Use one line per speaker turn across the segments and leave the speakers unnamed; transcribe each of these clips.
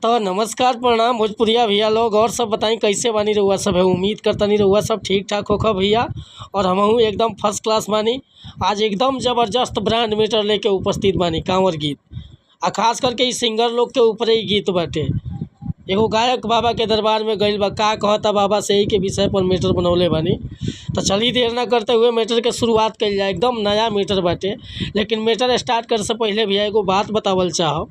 तो नमस्कार प्रणाम भोजपुरिया भैया लोग। और सब बताई कैसे बानी रहुआ सब है। उम्मीद करतनी रहुआ सब ठीक ठाक होखा भैया। और हमहू एकदम फर्स्ट क्लास बानी। आज एकदम ज़बरदस्त ब्रांड मीटर लेके उपस्थित बानी कांवर गीत। आ खास करके ई सिंगर लोग के ऊपर ही गीत बाटे। एगो गायक बाबा के दरबार में गइल बा, का कहता बाबा से ही के विषय पर मीटर बनौले बानी। तो चलिए देर ना करते हुए मीटर के शुरुआत कइल जाए। एकदम नया मीटर बाटे, लेकिन मीटर स्टार्ट करे से पहले भैया एगो बात बतावल चाहब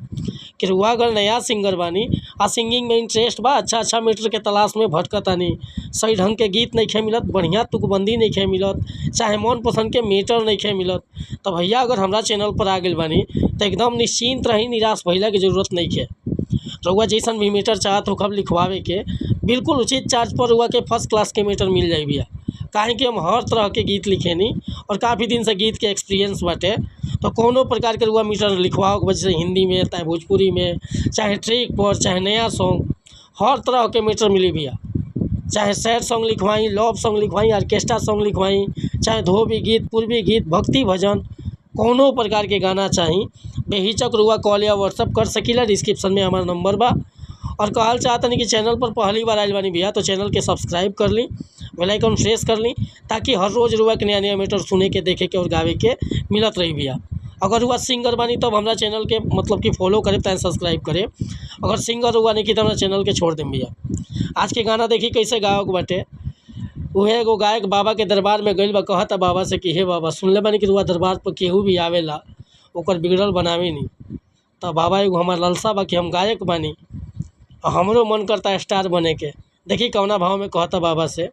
कि रुआ अगर नया सिंगर बानी आ सिंगिंग में इंटरेस्ट बा, अच्छा मीटर के तलाश में भटकतानी, सही ढंग के गीत नहीं मिलत, बढ़िया तुकबंदी नहीं मिलत, चाहे मन पसंद के मीटर नहीं मिलत, तो भैया अगर हमरा चैनल पर आ गइल बानी तो एकदम निश्चिंत रही, निराश भइला की जरूरत नहीं है। रउआ जैसन भी मीटर चाहत हो कब लिखवावे के, बिल्कुल उचित चार्ज पर रउआ के फर्स्ट क्लास के मीटर मिल जाई भैया। काहे कि हम हर तरह के गीत लिखेनी और काफ़ी दिन से गीत के एक्सपीरियंस बाटे। तो कोनो प्रकार के रउआ मीटर लिखवाओ के वजह से हिंदी में, चाहे भोजपुरी में, चाहे ट्रिक पर, चाहे नया सॉन्ग, हर तरह के मीटर मिली भैया। चाहे सैड सॉन्ग लिखवाई, लव सॉन्ग लिखवाई, ऑर्केस्ट्रा सॉन्ग लिखवाई, चाहे धोबी गीत, पूर्वी गीत, भक्ति भजन, कोनो प्रकार के गाना चाही, बेहिचक रुआ कॉल या व्हाट्सअप कर सकीला। डिस्क्रिप्शन में हमारा नंबर बा। और कहल चाहतनी कि चैनल पर पहली बार आइल बानी भैया तो चैनल के सब्सक्राइब कर ली, बेल आइकन प्रेस कर ली, ताकि हर रोज़ रुआ के नया नया मीटर सुने के, देखे के और गावे के मिलत रही भैया। अगर रुआ सिंगर बानी तब हमारा चैनल के मतलब कि फॉलो करे, तैं सब्सक्राइब करे। अगर सिंगर रुआ नहीं की तो हमारा चैनल के छोड़ दें भैया। आज के गाना देखी कैसे गावक बाटे। उहे एगो गायक बाबा के दरबार में गइल बा, कहता बाबा से कि हे बाबा, सुनले बानी कि रुआ दरबार पर केहू भी आवेला ओकर बिगड़ल बनावे नी। तो बाबा एगो हमार लालसा बा कि हम गायक बानी और हमरो मन करता स्टार बने के। देखी कौना भाव में कहता बाबा से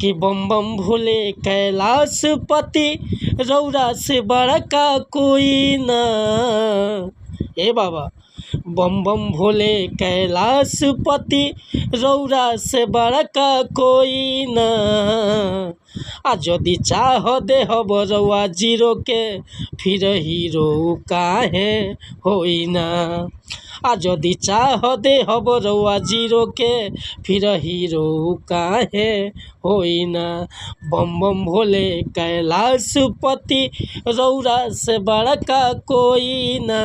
कि बम बम भोले कैलाश पति, रौरा से बड़का कोई ना। ए बाबा, बम बम भोले कैलाश पति, रौरा से बड़का कोई ना। आ जदि चाह दे हब रउआ जीरो के, फिर हीरो काहे होई ना। आ जदि चाह दे हब रउआ जीरो के, फिर हीरो काहे होई ना। बम बम भोले कैलाश पति, रौरा से बड़का कोई ना।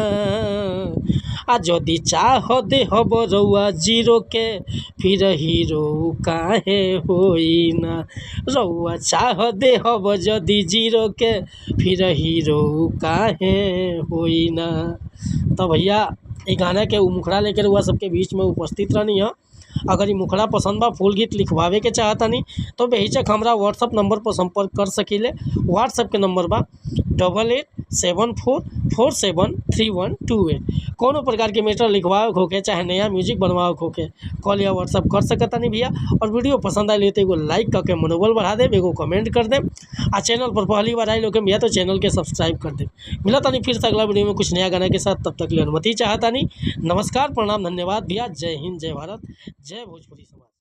आ जदि चाह दे हब रउआ जीरो के, फिर हीरो काहे होई ना। रउआ चाह दे हब जदि जीरो के, फिर हीरो काहे होई ना। तो भैया ये गाना के मुखड़ा लेकर रउआ सबके बीच में उपस्थित रहनी है। अगर ये मुखड़ा पसंद बा, फुल गीत लिखवावे के चाहतानी तो बेहिचक हमरा व्हाट्सअप नंबर पर संपर्क कर सकीले। व्हाट्सअप के नंबर बा 8874473128। कोनो प्रकार के मीटर लिखवावे होके, चाहे नया म्यूजिक बनवावे होके, कॉल या व्हाट्सअप कर सकतानी भैया। और वीडियो पसंद आए तो एगो लाइक करके मनोबल बढ़ा देव, एगो कमेंट कर देव। आ चैनल पर पहली बार आए लोग भैया तो चैनल के सब्सक्राइब कर देव। मिला तानी फिर से अगला वीडियो में कुछ नया गाना के साथ, तब तक के लिए अनुमति चाहतानी। नमस्कार प्रणाम धन्यवाद भैया। जय हिंद, जय भारत, जय भोजपुरी समाज।